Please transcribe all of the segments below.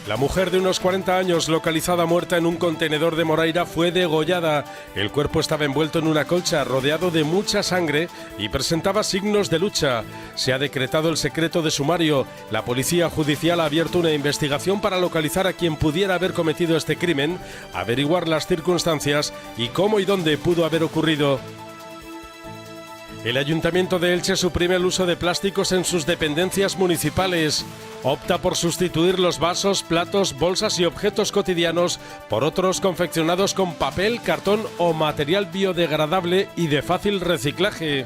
La mujer de unos 40 años, localizada muerta en un contenedor de Moraira, fue degollada. El cuerpo estaba envuelto en una colcha, rodeado de mucha sangre y presentaba signos de lucha. Se ha decretado el secreto de sumario. La policía judicial ha abierto una investigación para localizar a quien pudiera haber cometido este crimen, averiguar las circunstancias y cómo y dónde pudo haber ocurrido. El Ayuntamiento de Elche suprime el uso de plásticos en sus dependencias municipales. Opta por sustituir los vasos, platos, bolsas y objetos cotidianos por otros confeccionados con papel, cartón o material biodegradable y de fácil reciclaje.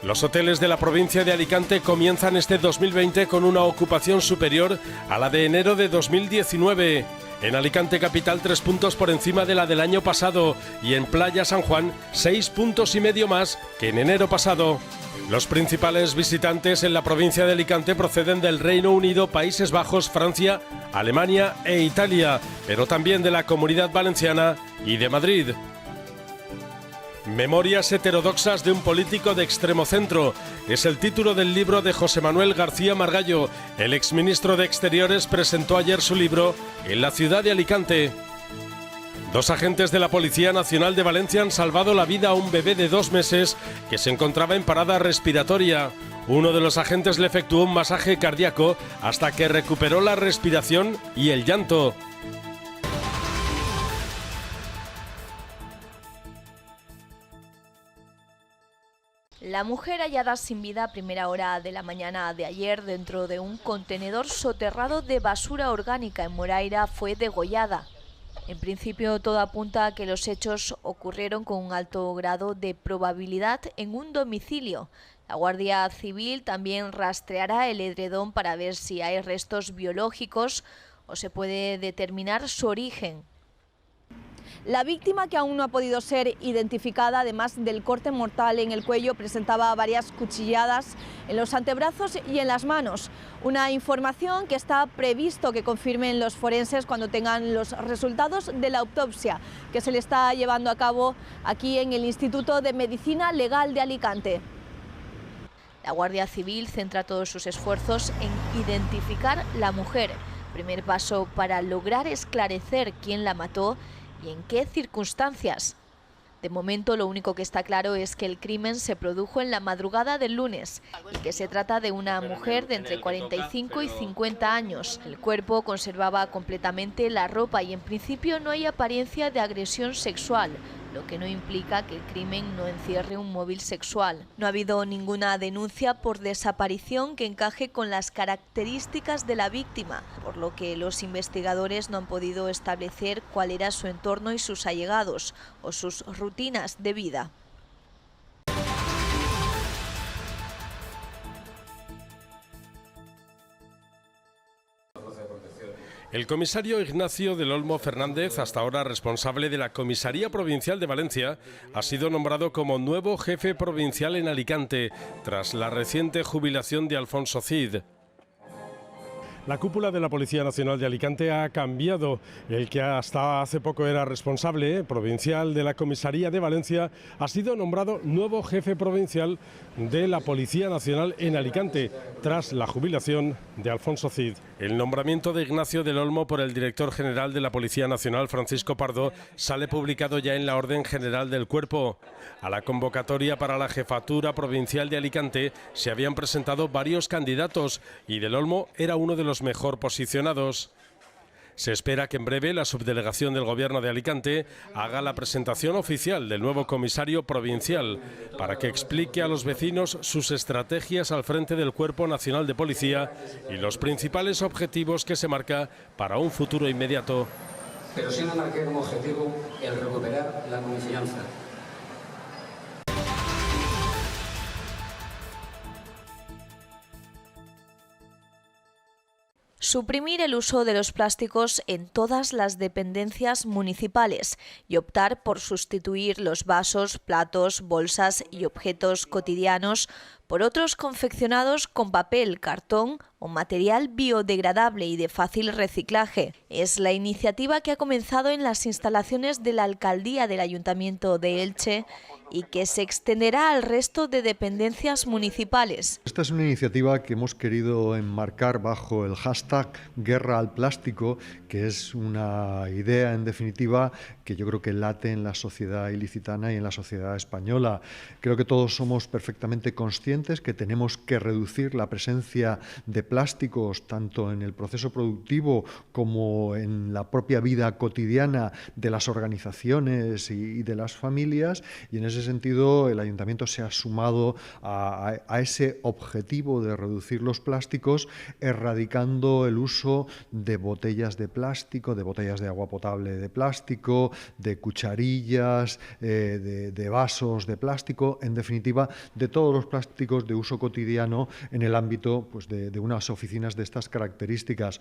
Los hoteles de la provincia de Alicante comienzan este 2020 con una ocupación superior a la de enero de 2019. En Alicante capital 3 puntos por encima de la del año pasado y en Playa San Juan 6,5 puntos más que en enero pasado. Los principales visitantes en la provincia de Alicante proceden del Reino Unido, Países Bajos, Francia, Alemania e Italia, pero también de la Comunidad Valenciana y de Madrid. Memorias heterodoxas de un político de extremo centro es el título del libro de José Manuel García Margallo. El exministro de Exteriores presentó ayer su libro en la ciudad de Alicante. 2 agentes de la Policía Nacional de Valencia han salvado la vida a un bebé de 2 meses que se encontraba en parada respiratoria. Uno de los agentes le efectuó un masaje cardíaco hasta que recuperó la respiración y el llanto. La mujer hallada sin vida a primera hora de la mañana de ayer dentro de un contenedor soterrado de basura orgánica en Moraira fue degollada. En principio todo apunta a que los hechos ocurrieron con un alto grado de probabilidad en un domicilio. La Guardia Civil también rastreará el edredón para ver si hay restos biológicos o se puede determinar su origen. La víctima, que aún no ha podido ser identificada, además del corte mortal en el cuello, presentaba varias cuchilladas en los antebrazos y en las manos. Una información que está previsto que confirmen los forenses cuando tengan los resultados de la autopsia, que se le está llevando a cabo aquí en el Instituto de Medicina Legal de Alicante. La Guardia Civil centra todos sus esfuerzos en identificar la mujer, primer paso para lograr esclarecer quién la mató y en qué circunstancias. De momento lo único que está claro es que el crimen se produjo en la madrugada del lunes y que se trata de una mujer de entre 45 y 50 años. El cuerpo conservaba completamente la ropa y en principio no hay apariencia de agresión sexual, lo que no implica que el crimen no encierre un móvil sexual. No ha habido ninguna denuncia por desaparición que encaje con las características de la víctima, por lo que los investigadores no han podido establecer cuál era su entorno y sus allegados o sus rutinas de vida. El comisario Ignacio del Olmo Fernández, hasta ahora responsable de la Comisaría Provincial de Valencia, ha sido nombrado como nuevo jefe provincial en Alicante, tras la reciente jubilación de Alfonso Cid. La cúpula de la Policía Nacional de Alicante ha cambiado. El que hasta hace poco era responsable provincial de la Comisaría de Valencia ha sido nombrado nuevo jefe provincial de la Policía Nacional en Alicante, tras la jubilación de Alfonso Cid. El nombramiento de Ignacio del Olmo por el director general de la Policía Nacional, Francisco Pardo, sale publicado ya en la Orden General del Cuerpo. A la convocatoria para la jefatura provincial de Alicante se habían presentado varios candidatos y del Olmo era uno de los mejor posicionados. Se espera que en breve la subdelegación del Gobierno de Alicante haga la presentación oficial del nuevo comisario provincial para que explique a los vecinos sus estrategias al frente del Cuerpo Nacional de Policía y los principales objetivos que se marca para un futuro inmediato. Pero sí me marqué como objetivo el recuperar la confianza. Suprimir el uso de los plásticos en todas las dependencias municipales y optar por sustituir los vasos, platos, bolsas y objetos cotidianos por otros confeccionados con papel, cartón o material biodegradable y de fácil reciclaje. Es la iniciativa que ha comenzado en las instalaciones de la Alcaldía del Ayuntamiento de Elche y que se extenderá al resto de dependencias municipales. Esta es una iniciativa que hemos querido enmarcar bajo el hashtag Guerra al Plástico, que es una idea, en definitiva, que yo creo que late en la sociedad ilicitana y en la sociedad española. Creo que todos somos perfectamente conscientes que tenemos que reducir la presencia de plásticos tanto en el proceso productivo como en la propia vida cotidiana de las organizaciones y de las familias, y en ese sentido el Ayuntamiento se ha sumado a ese objetivo de reducir los plásticos, erradicando el uso de botellas de plástico, de botellas de agua potable de plástico, de cucharillas, de vasos de plástico, en definitiva, de todos los plásticos de uso cotidiano en el ámbito pues, de unas oficinas de estas características.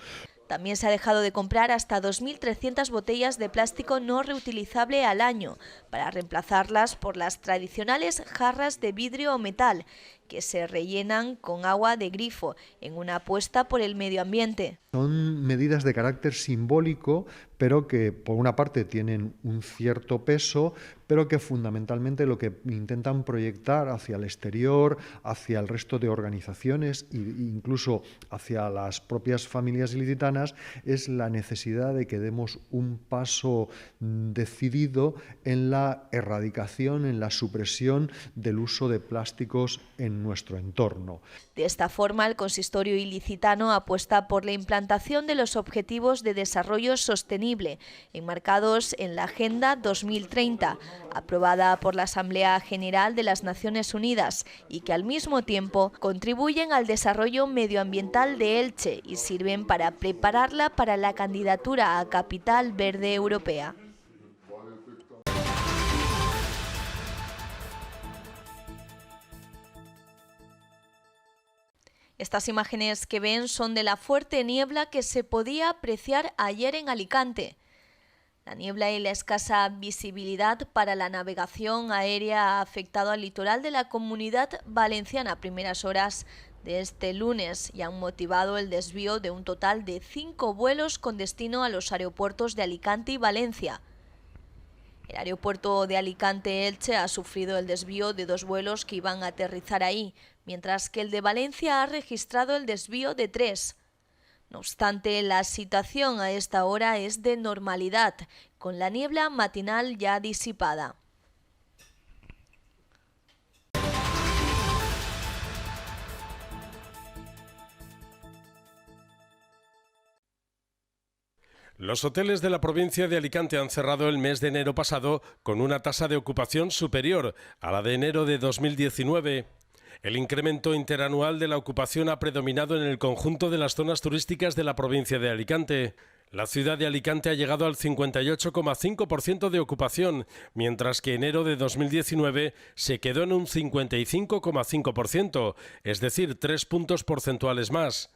También se ha dejado de comprar hasta 2.300 botellas de plástico no reutilizable al año, para reemplazarlas por las tradicionales jarras de vidrio o metal, que se rellenan con agua de grifo, en una apuesta por el medio ambiente. Son medidas de carácter simbólico, pero que por una parte tienen un cierto peso, pero que fundamentalmente lo que intentan proyectar hacia el exterior, hacia el resto de organizaciones e incluso hacia las propias familias ilicitanas, es la necesidad de que demos un paso decidido en la erradicación, en la supresión del uso de plásticos en nuestro entorno. De esta forma, el consistorio ilicitano apuesta por la implantación de los Objetivos de Desarrollo Sostenible, enmarcados en la Agenda 2030, aprobada por la Asamblea General de las Naciones Unidas, y que al mismo tiempo contribuyen al desarrollo medioambiental de Elche y sirven para prepararla para la candidatura a Capital Verde Europea. Estas imágenes que ven son de la fuerte niebla que se podía apreciar ayer en Alicante. La niebla y la escasa visibilidad para la navegación aérea ha afectado al litoral de la Comunidad Valenciana a primeras horas de este lunes y han motivado el desvío de un total de 5 vuelos con destino a los aeropuertos de Alicante y Valencia. El aeropuerto de Alicante-Elche ha sufrido el desvío de 2 vuelos que iban a aterrizar ahí, mientras que el de Valencia ha registrado el desvío de 3. No obstante, la situación a esta hora es de normalidad, con la niebla matinal ya disipada. Los hoteles de la provincia de Alicante han cerrado el mes de enero pasado con una tasa de ocupación superior a la de enero de 2019. El incremento interanual de la ocupación ha predominado en el conjunto de las zonas turísticas de la provincia de Alicante. La ciudad de Alicante ha llegado al 58,5% de ocupación, mientras que enero de 2019 se quedó en un 55,5%, es decir, 3 puntos porcentuales más.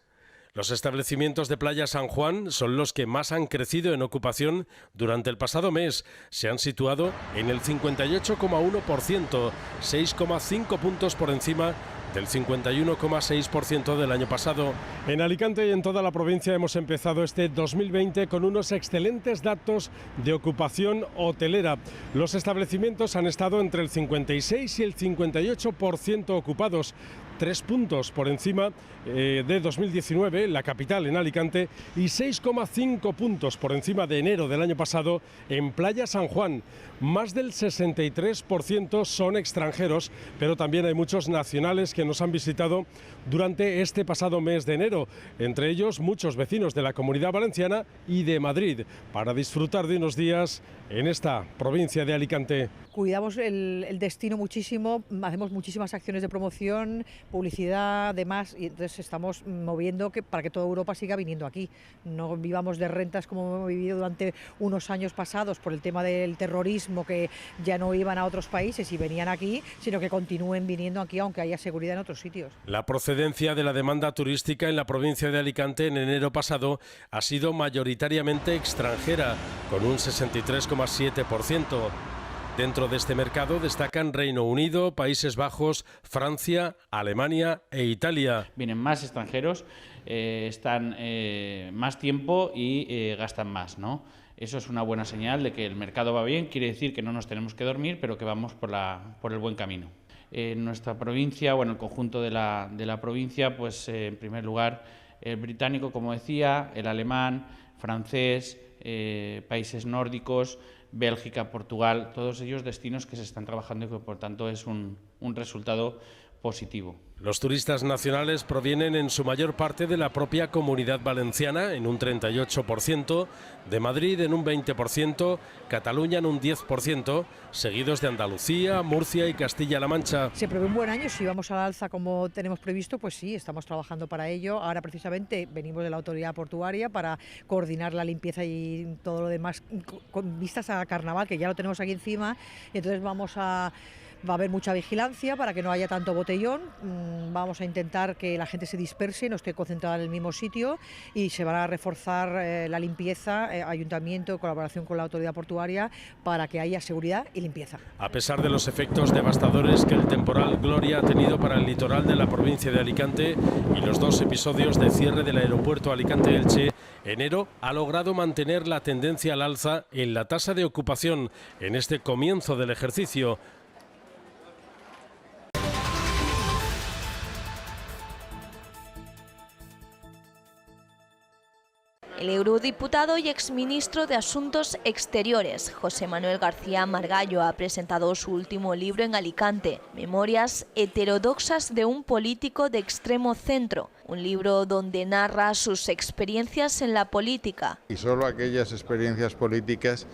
Los establecimientos de Playa San Juan son los que más han crecido en ocupación durante el pasado mes. Se han situado en el 58,1%, 6,5 puntos por encima del 51,6% del año pasado. En Alicante y en toda la provincia hemos empezado este 2020 con unos excelentes datos de ocupación hotelera. Los establecimientos han estado entre el 56 y el 58% ocupados, 3 puntos por encima de 2019, la capital en Alicante, y 6,5 puntos por encima de enero del año pasado en Playa San Juan. Más del 63% son extranjeros, pero también hay muchos nacionales que nos han visitado durante este pasado mes de enero, entre ellos muchos vecinos de la Comunidad Valenciana y de Madrid, para disfrutar de unos días en esta provincia de Alicante. Cuidamos el destino muchísimo, hacemos muchísimas acciones de promoción, publicidad, demás, y entonces estamos moviendo para que toda Europa siga viniendo aquí. No vivamos de rentas como hemos vivido durante unos años pasados por el tema del terrorismo, que ya no iban a otros países y venían aquí, sino que continúen viniendo aquí aunque haya seguridad en otros sitios. La procedencia de la demanda turística en la provincia de Alicante en enero pasado ha sido mayoritariamente extranjera, con un 63,7%. Dentro de este mercado destacan Reino Unido, Países Bajos, Francia, Alemania e Italia. Vienen más extranjeros, están más tiempo y gastan más, ¿no? Eso es una buena señal de que el mercado va bien, quiere decir que no nos tenemos que dormir, pero que vamos por el buen camino. En nuestra provincia, el conjunto de la provincia, pues en primer lugar el británico, como decía, el alemán, francés, países nórdicos, Bélgica, Portugal, todos ellos destinos que se están trabajando y que por tanto es un resultado positivo. Los turistas nacionales provienen en su mayor parte de la propia Comunidad Valenciana, en un 38%, de Madrid en un 20%, Cataluña en un 10%, seguidos de Andalucía, Murcia y Castilla-La Mancha. Se prevé un buen año, si vamos al alza como tenemos previsto, pues sí, estamos trabajando para ello. Ahora precisamente venimos de la autoridad portuaria para coordinar la limpieza y todo lo demás con vistas a Carnaval, que ya lo tenemos aquí encima, entonces va a haber mucha vigilancia para que no haya tanto botellón. Vamos a intentar que la gente se disperse, no esté concentrada en el mismo sitio, y se va a reforzar la limpieza, ayuntamiento, colaboración con la autoridad portuaria, para que haya seguridad y limpieza. A pesar de los efectos devastadores que el temporal Gloria ha tenido para el litoral de la provincia de Alicante y los 2 episodios de cierre del aeropuerto Alicante-Elche, enero ha logrado mantener la tendencia al alza en la tasa de ocupación en este comienzo del ejercicio. El eurodiputado y exministro de Asuntos Exteriores, José Manuel García Margallo, ha presentado su último libro en Alicante, Memorias heterodoxas de un político de extremo centro, un libro donde narra sus experiencias en la política. Y solo aquellas experiencias políticas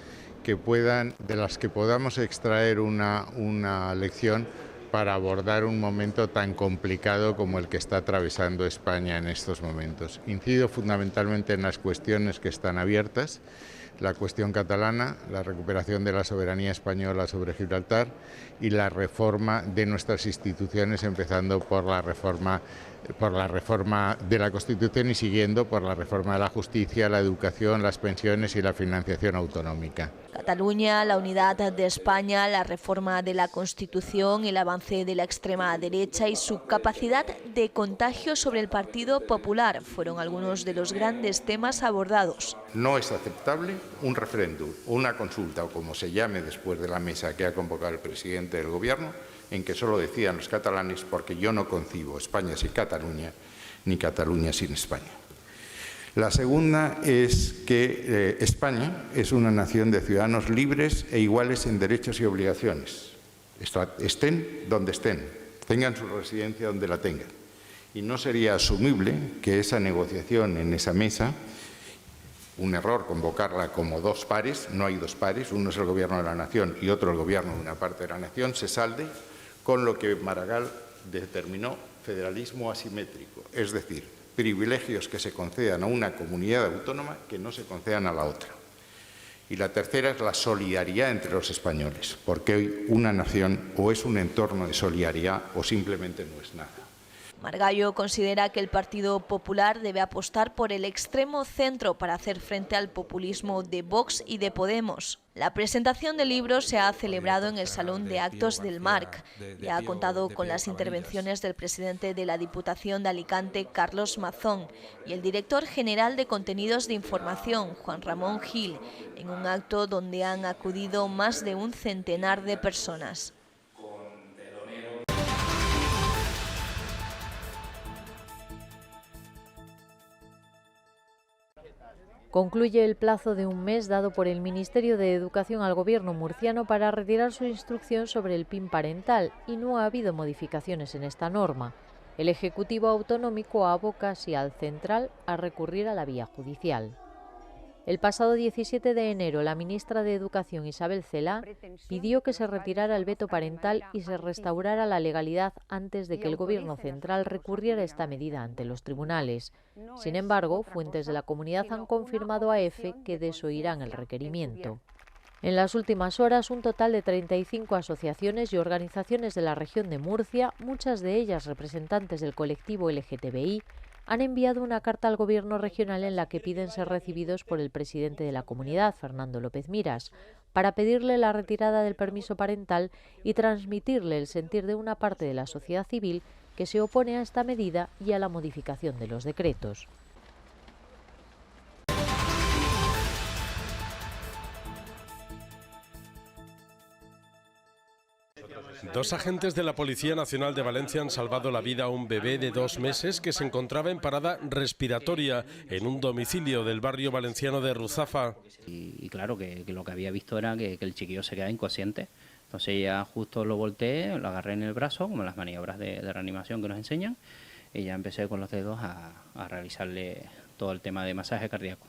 de las que podamos extraer una lección para abordar un momento tan complicado como el que está atravesando España en estos momentos. Incido fundamentalmente en las cuestiones que están abiertas, la cuestión catalana, la recuperación de la soberanía española sobre Gibraltar y la reforma de nuestras instituciones, empezando por la reforma de la Constitución y siguiendo por la reforma de la justicia, la educación, las pensiones y la financiación autonómica. Cataluña, la unidad de España, la reforma de la Constitución, el avance de la extrema derecha y su capacidad de contagio sobre el Partido Popular fueron algunos de los grandes temas abordados. No es aceptable un referéndum o una consulta, o como se llame después de la mesa que ha convocado el presidente del Gobierno, en que solo decían los catalanes, porque yo no concibo España sin Cataluña, ni Cataluña sin España. La segunda es que España es una nación de ciudadanos libres e iguales en derechos y obligaciones. Estén donde estén, tengan su residencia donde la tengan. Y no sería asumible que esa negociación en esa mesa, un error convocarla como 2 pares, no hay 2 pares, uno es el Gobierno de la Nación y otro el Gobierno de una parte de la Nación, se salde con lo que Maragall determinó federalismo asimétrico, es decir, privilegios que se concedan a una comunidad autónoma que no se concedan a la otra. Y la tercera es la solidaridad entre los españoles, porque hoy una nación o es un entorno de solidaridad o simplemente no es nada. Margallo considera que el Partido Popular debe apostar por el extremo centro para hacer frente al populismo de Vox y de Podemos. La presentación del libro se ha celebrado en el Salón de Actos del Marc y ha contado con las intervenciones del presidente de la Diputación de Alicante, Carlos Mazón, y el director general de Contenidos de Información, Juan Ramón Gil, en un acto donde han acudido más de un centenar de personas. Concluye el plazo de un mes dado por el Ministerio de Educación al Gobierno murciano para retirar su instrucción sobre el PIN parental y no ha habido modificaciones en esta norma. El Ejecutivo Autonómico aboca así al Central a recurrir a la vía judicial. El pasado 17 de enero, la ministra de Educación, Isabel Celaá, pidió que se retirara el veto parental y se restaurara la legalidad antes de que el Gobierno central recurriera esta medida ante los tribunales. Sin embargo, fuentes de la comunidad han confirmado a EFE que desoirán el requerimiento. En las últimas horas, un total de 35 asociaciones y organizaciones de la región de Murcia, muchas de ellas representantes del colectivo LGTBI, han enviado una carta al Gobierno regional en la que piden ser recibidos por el presidente de la comunidad, Fernando López Miras, para pedirle la retirada del permiso parental y transmitirle el sentir de una parte de la sociedad civil que se opone a esta medida y a la modificación de los decretos. Dos agentes de la Policía Nacional de Valencia han salvado la vida a un bebé de 2 meses que se encontraba en parada respiratoria en un domicilio del barrio valenciano de Ruzafa. Y claro, que lo que había visto era que el chiquillo se quedaba inconsciente. Entonces ya justo lo volteé, lo agarré en el brazo, como las maniobras de reanimación que nos enseñan, y ya empecé con los dedos a realizarle todo el tema de masaje cardíaco.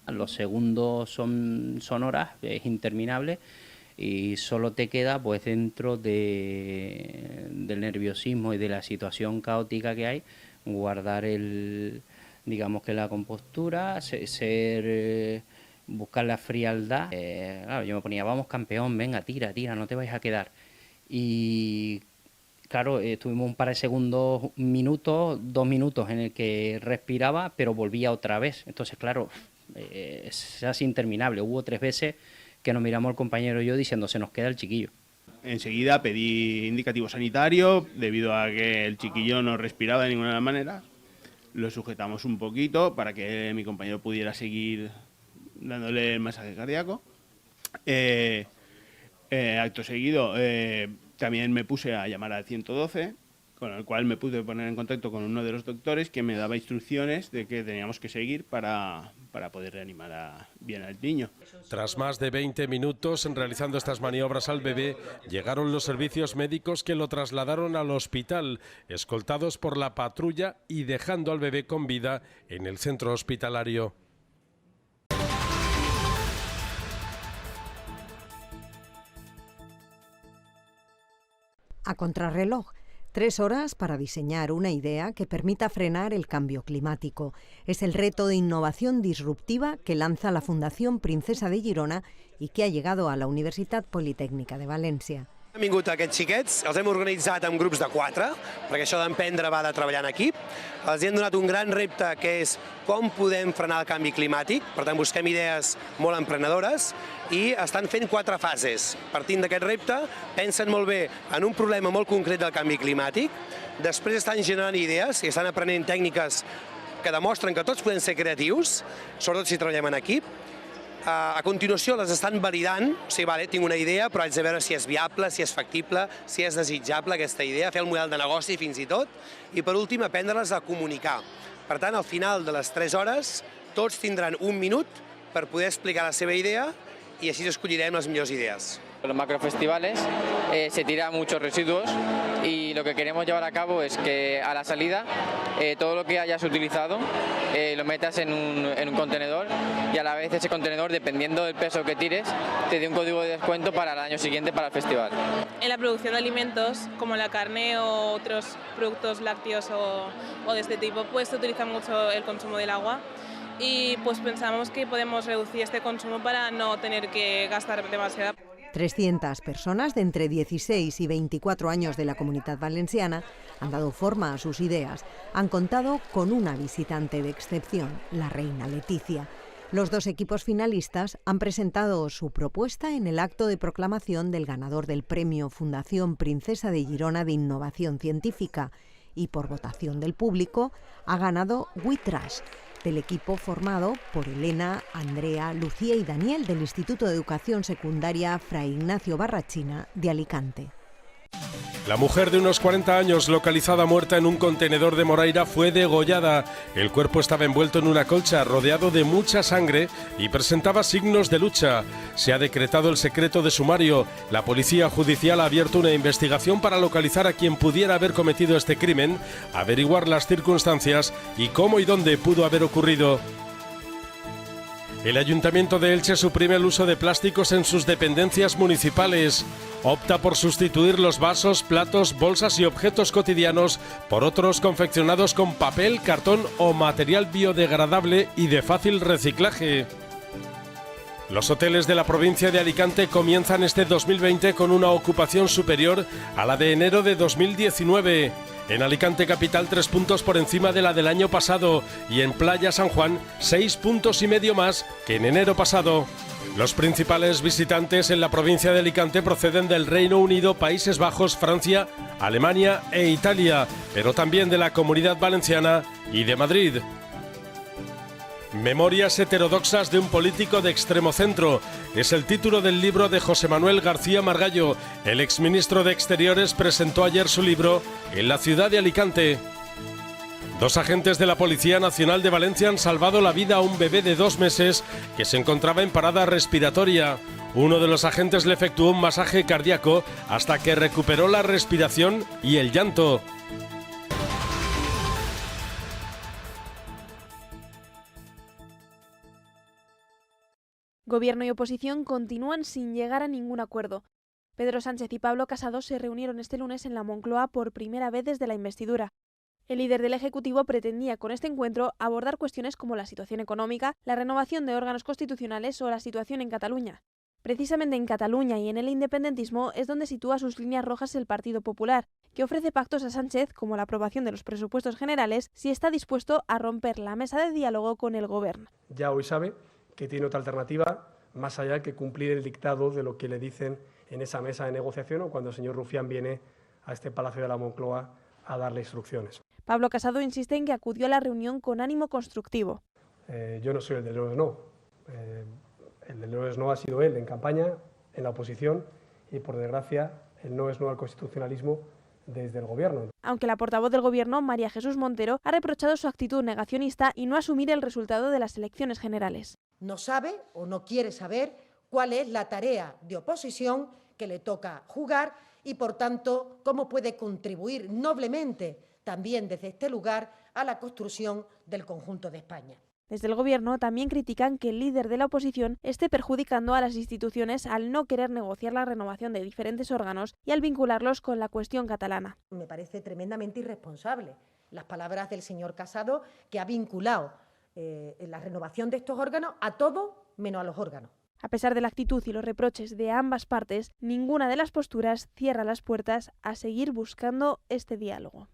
Los segundos son horas, es interminable. Y solo te queda, pues dentro del nerviosismo y de la situación caótica que hay, guardar digamos que la compostura, buscar la frialdad. Claro, yo me ponía, vamos campeón, venga, tira, no te vais a quedar. Y claro, estuvimos un par de segundos, 2 minutos en el que respiraba, pero volvía otra vez. Entonces, claro, es así interminable. Hubo 3 veces que nos miramos el compañero y yo diciendo, se nos queda el chiquillo. Enseguida pedí indicativo sanitario, debido a que el chiquillo no respiraba de ninguna manera. Lo sujetamos un poquito para que mi compañero pudiera seguir dándole el masaje cardíaco. Acto seguido, también me puse a llamar al 112, con el cual me pude poner en contacto con uno de los doctores que me daba instrucciones de que teníamos que seguir para poder reanimar bien al niño. Tras más de 20 minutos realizando estas maniobras al bebé, llegaron los servicios médicos que lo trasladaron al hospital, escoltados por la patrulla y dejando al bebé con vida en el centro hospitalario. A contrarreloj. 3 horas para diseñar una idea que permita frenar el cambio climático. Es el reto de innovación disruptiva que lanza la Fundació Princesa de Girona i que ha llegado a la Universitat Politécnica de València. Han vingut aquests xiquets, els hem organitzat en grups de 4, perquè això d'emprendre va de treballar en equip. Els hem donat un gran repte que és com podem frenar el canvi climàtic, per tant busquem idees molt emprenedores i estan fent 4 fases. Partint d'aquest repte, pensen molt bé en un problema molt concret del canvi climàtic, després estan generant idees i estan aprenent tècniques que demostren que tots podem ser creatius, sobretot si treballem en equip. A continuació les estan validant, o sigui, vale, tinc una idea, però haig de veure si és viable, si és factible, si és desitjable aquesta idea, fer el model de negoci fins i tot, i per últim aprendre-les a comunicar. Per tant, al final de les 3 hores, tots tindran 1 minut per poder explicar la seva idea i així escollirem les millors idees. En los macrofestivales se tiran muchos residuos y lo que queremos llevar a cabo es que a la salida todo lo que hayas utilizado lo metas en un contenedor y a la vez ese contenedor, dependiendo del peso que tires, te dé un código de descuento para el año siguiente para el festival. En la producción de alimentos como la carne o otros productos lácteos o de este tipo, pues se utiliza mucho el consumo del agua. Y pues pensamos que podemos reducir este consumo para no tener que gastar demasiado. 300 personas de entre 16 y 24 años de la Comunidad Valenciana han dado forma a sus ideas. Han contado con una visitante de excepción, la reina Leticia. Los 2 equipos finalistas han presentado su propuesta en el acto de proclamación del ganador del premio Fundació Princesa de Girona de Innovación Científica y por votación del público ha ganado WeTrash, del equipo formado por Elena, Andrea, Lucía y Daniel del Instituto de Educación Secundaria Fray Ignacio Barrachina de Alicante. La mujer de unos 40 años, localizada muerta en un contenedor de Moraira, fue degollada. El cuerpo estaba envuelto en una colcha, rodeado de mucha sangre y presentaba signos de lucha. Se ha decretado el secreto de sumario. La policía judicial ha abierto una investigación para localizar a quien pudiera haber cometido este crimen, averiguar las circunstancias y cómo y dónde pudo haber ocurrido. El Ayuntamiento de Elche suprime el uso de plásticos en sus dependencias municipales. Opta por sustituir los vasos, platos, bolsas y objetos cotidianos por otros confeccionados con papel, cartón o material biodegradable y de fácil reciclaje. Los hoteles de la provincia de Alicante comienzan este 2020 con una ocupación superior a la de enero de 2019. En Alicante capital 3 puntos por encima de la del año pasado y en Playa San Juan 6,5 puntos más que en enero pasado. Los principales visitantes en la provincia de Alicante proceden del Reino Unido, Países Bajos, Francia, Alemania e Italia, pero también de la Comunidad Valenciana y de Madrid. Memorias heterodoxas de un político de extremo centro es el título del libro de José Manuel García Margallo. El exministro de Exteriores presentó ayer su libro en la ciudad de Alicante. 2 agentes de la Policía Nacional de Valencia han salvado la vida a un bebé de 2 meses que se encontraba en parada respiratoria. Uno de los agentes le efectuó un masaje cardíaco hasta que recuperó la respiración y el llanto. Gobierno y oposición continúan sin llegar a ningún acuerdo. Pedro Sánchez y Pablo Casado se reunieron este lunes en la Moncloa por primera vez desde la investidura. El líder del Ejecutivo pretendía con este encuentro abordar cuestiones como la situación económica, la renovación de órganos constitucionales o la situación en Cataluña. Precisamente en Cataluña y en el independentismo es donde sitúa sus líneas rojas el Partido Popular, que ofrece pactos a Sánchez como la aprobación de los presupuestos generales si está dispuesto a romper la mesa de diálogo con el Gobierno. Ya hoy sabe que tiene otra alternativa más allá que cumplir el dictado de lo que le dicen en esa mesa de negociación o cuando el señor Rufián viene a este Palacio de la Moncloa a darle instrucciones. Pablo Casado insiste en que acudió a la reunión con ánimo constructivo. Yo no soy el del no es no. El del no es no ha sido él en campaña, en la oposición y, por desgracia, el no es no al constitucionalismo desde el Gobierno. Aunque la portavoz del Gobierno, María Jesús Montero, ha reprochado su actitud negacionista y no asumir el resultado de las elecciones generales. No sabe o no quiere saber cuál es la tarea de oposición que le toca jugar y, por tanto, cómo puede contribuir noblemente también desde este lugar a la construcción del conjunto de España. Desde el Gobierno también critican que el líder de la oposición esté perjudicando a las instituciones al no querer negociar la renovación de diferentes órganos y al vincularlos con la cuestión catalana. Me parece tremendamente irresponsable las palabras del señor Casado, que ha vinculado la renovación de estos órganos a todo menos a los órganos. A pesar de la actitud y los reproches de ambas partes, ninguna de las posturas cierra las puertas a seguir buscando este diálogo.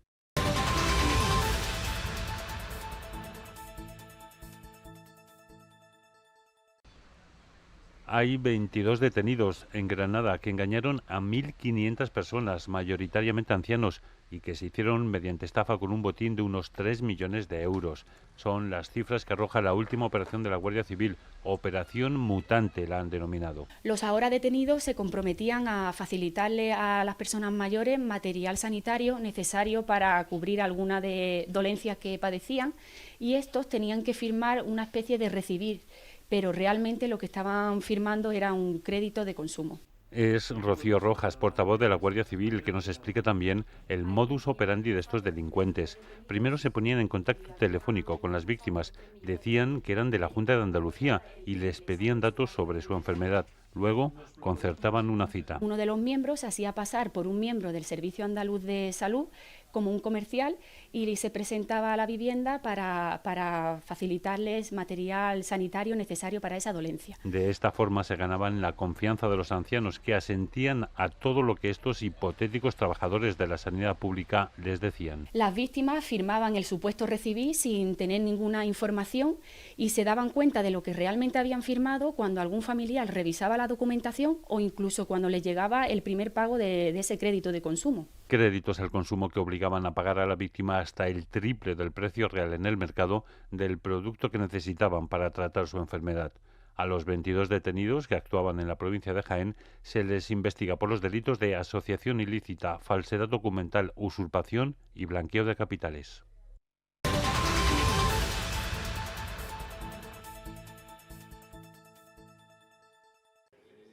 Hay 22 detenidos en Granada que engañaron a 1.500 personas, mayoritariamente ancianos, y que se hicieron mediante estafa con un botín de unos 3 millones de euros. Son las cifras que arroja la última operación de la Guardia Civil, Operación Mutante la han denominado. Los ahora detenidos se comprometían a facilitarle a las personas mayores material sanitario necesario para cubrir alguna de dolencias que padecían, y estos tenían que firmar una especie de recibir, pero realmente lo que estaban firmando era un crédito de consumo. Es Rocío Rojas, portavoz de la Guardia Civil, que nos explica también el modus operandi de estos delincuentes. Primero se ponían en contacto telefónico con las víctimas, decían que eran de la Junta de Andalucía y les pedían datos sobre su enfermedad. Luego concertaban una cita. Uno de los miembros se hacía pasar por un miembro del Servicio Andaluz de Salud como un comercial y se presentaba a la vivienda para facilitarles material sanitario necesario para esa dolencia. De esta forma se ganaban la confianza de los ancianos, que asentían a todo lo que estos hipotéticos trabajadores de la sanidad pública les decían. Las víctimas firmaban el supuesto recibir sin tener ninguna información y se daban cuenta de lo que realmente habían firmado cuando algún familiar revisaba la documentación o incluso cuando les llegaba el primer pago de ese crédito de consumo. Créditos al consumo que obligaban a pagar a la víctima hasta el triple del precio real en el mercado del producto que necesitaban para tratar su enfermedad. A los 22 detenidos que actuaban en la provincia de Jaén se les investiga por los delitos de asociación ilícita, falsedad documental, usurpación y blanqueo de capitales.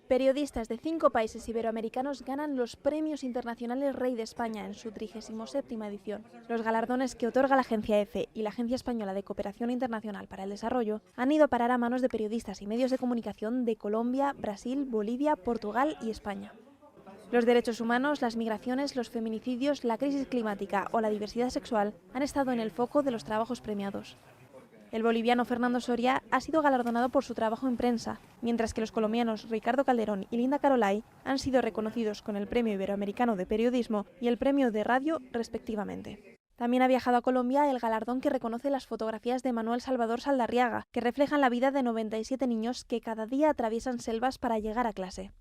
Periodistas de 5 países iberoamericanos ganan los Premios Internacionales Rey de España en su 37ª edición. Los galardones que otorga la agencia EFE y la Agencia Española de Cooperación Internacional para el Desarrollo han ido a parar a manos de periodistas y medios de comunicación de Colombia, Brasil, Bolivia, Portugal y España. Los derechos humanos, las migraciones, los feminicidios, la crisis climática o la diversidad sexual han estado en el foco de los trabajos premiados. El boliviano Fernando Soria ha sido galardonado por su trabajo en prensa, mientras que los colombianos Ricardo Calderón y Linda Carolay han sido reconocidos con el Premio Iberoamericano de Periodismo y el Premio de Radio, respectivamente. También ha viajado a Colombia el galardón que reconoce las fotografías de Manuel Salvador Saldarriaga, que reflejan la vida de 97 niños que cada día atraviesan selvas para llegar a clase.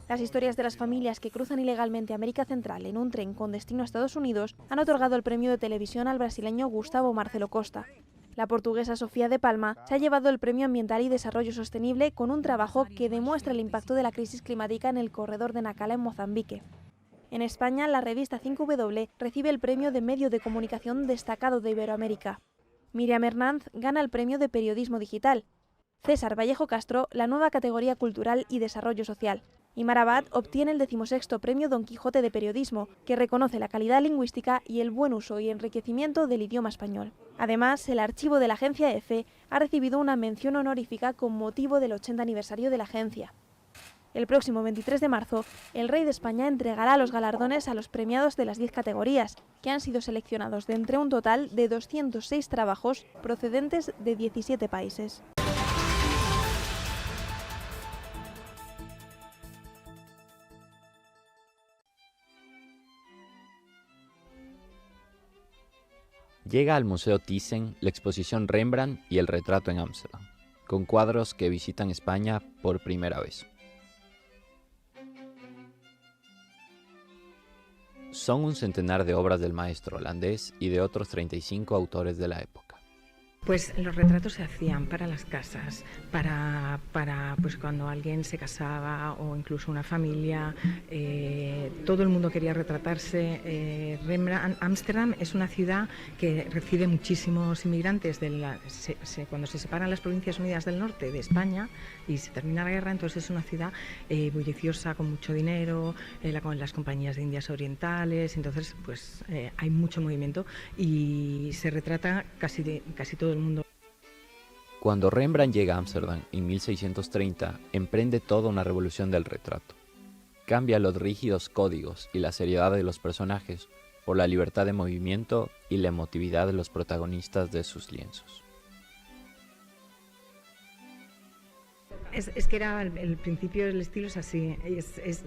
Las historias de las familias que cruzan ilegalmente América Central en un tren con destino a Estados Unidos han otorgado el premio de televisión al brasileño Gustavo Marcelo Costa. La portuguesa Sofía de Palma se ha llevado el Premio Ambiental y Desarrollo Sostenible con un trabajo que demuestra el impacto de la crisis climática en el corredor de Nacala en Mozambique. En España, la revista 5W recibe el Premio de Medio de Comunicación Destacado de Iberoamérica. Miriam Hernández gana el Premio de Periodismo Digital. César Vallejo Castro, la nueva categoría Cultural y Desarrollo Social. Y Marabat obtiene el 16º Premio Don Quijote de Periodismo, que reconoce la calidad lingüística y el buen uso y enriquecimiento del idioma español. Además, el archivo de la agencia EFE ha recibido una mención honorífica con motivo del 80 aniversario de la agencia. El próximo 23 de marzo, el Rey de España entregará los galardones a los premiados de las 10 categorías, que han sido seleccionados de entre un total de 206 trabajos procedentes de 17 países. Llega al Museo Thyssen la exposición Rembrandt y el retrato en Ámsterdam, con cuadros que visitan España por primera vez. Son un centenar de obras del maestro holandés y de otros 35 autores de la época. Pues los retratos se hacían para las casas, para pues cuando alguien se casaba o incluso una familia, todo el mundo quería retratarse. Ámsterdam es una ciudad que recibe muchísimos inmigrantes cuando se separan las Provincias Unidas del Norte de España y se termina la guerra, entonces es una ciudad bulliciosa, con mucho dinero, con las compañías de Indias Orientales, entonces pues hay mucho movimiento y se retrata casi todo el mundo. Cuando Rembrandt llega a Ámsterdam en 1630, emprende toda una revolución del retrato. Cambia los rígidos códigos y la seriedad de los personajes por la libertad de movimiento y la emotividad de los protagonistas de sus lienzos. Es que era el principio del estilo es así,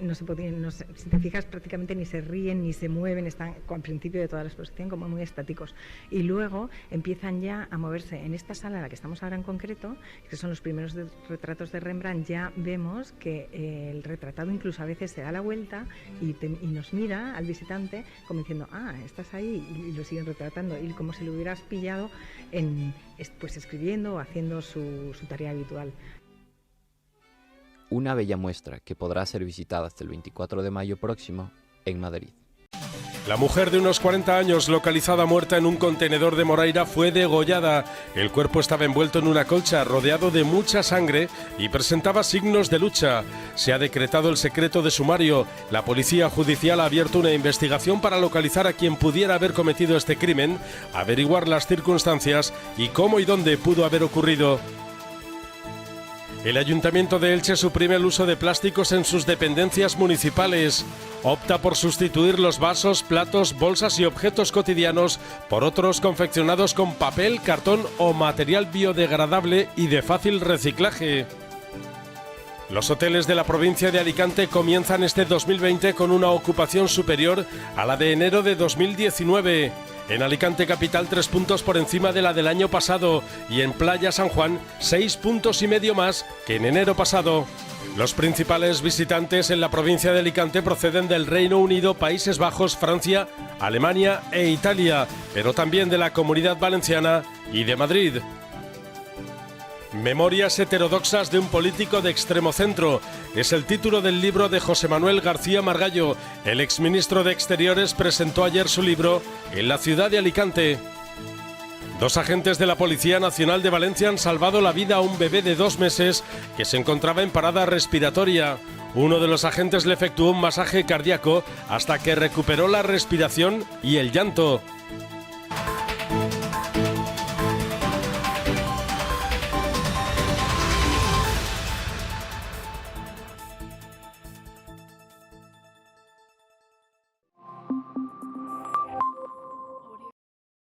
no se podía, si te fijas prácticamente ni se ríen ni se mueven, están al principio de toda la exposición como muy estáticos y luego empiezan ya a moverse. En esta sala en la que estamos ahora en concreto, que son los primeros retratos de Rembrandt, ya vemos que el retratado incluso a veces se da la vuelta y nos mira al visitante como diciendo, estás ahí, y lo siguen retratando, y como si lo hubieras pillado pues escribiendo o haciendo su tarea habitual. Una bella muestra que podrá ser visitada hasta el 24 de mayo próximo en Madrid. La mujer de unos 40 años, localizada muerta en un contenedor de Moraira, fue degollada. El cuerpo estaba envuelto en una colcha, rodeado de mucha sangre y presentaba signos de lucha. Se ha decretado el secreto de sumario. La policía judicial ha abierto una investigación para localizar a quien pudiera haber cometido este crimen, averiguar las circunstancias y cómo y dónde pudo haber ocurrido. El Ayuntamiento de Elche suprime el uso de plásticos en sus dependencias municipales. Opta por sustituir los vasos, platos, bolsas y objetos cotidianos por otros confeccionados con papel, cartón o material biodegradable y de fácil reciclaje. Los hoteles de la provincia de Alicante comienzan este 2020 con una ocupación superior a la de enero de 2019. En Alicante capital 3 puntos por encima de la del año pasado y en Playa San Juan 6,5 puntos más que en enero pasado. Los principales visitantes en la provincia de Alicante proceden del Reino Unido, Países Bajos, Francia, Alemania e Italia, pero también de la Comunidad Valenciana y de Madrid. Memorias heterodoxas de un político de extremo centro es el título del libro de José Manuel García Margallo. El exministro de Exteriores presentó ayer su libro en la ciudad de Alicante. 2 agentes de la Policía Nacional de Valencia han salvado la vida a un bebé de 2 meses que se encontraba en parada respiratoria. Uno de los agentes le efectuó un masaje cardíaco hasta que recuperó la respiración y el llanto.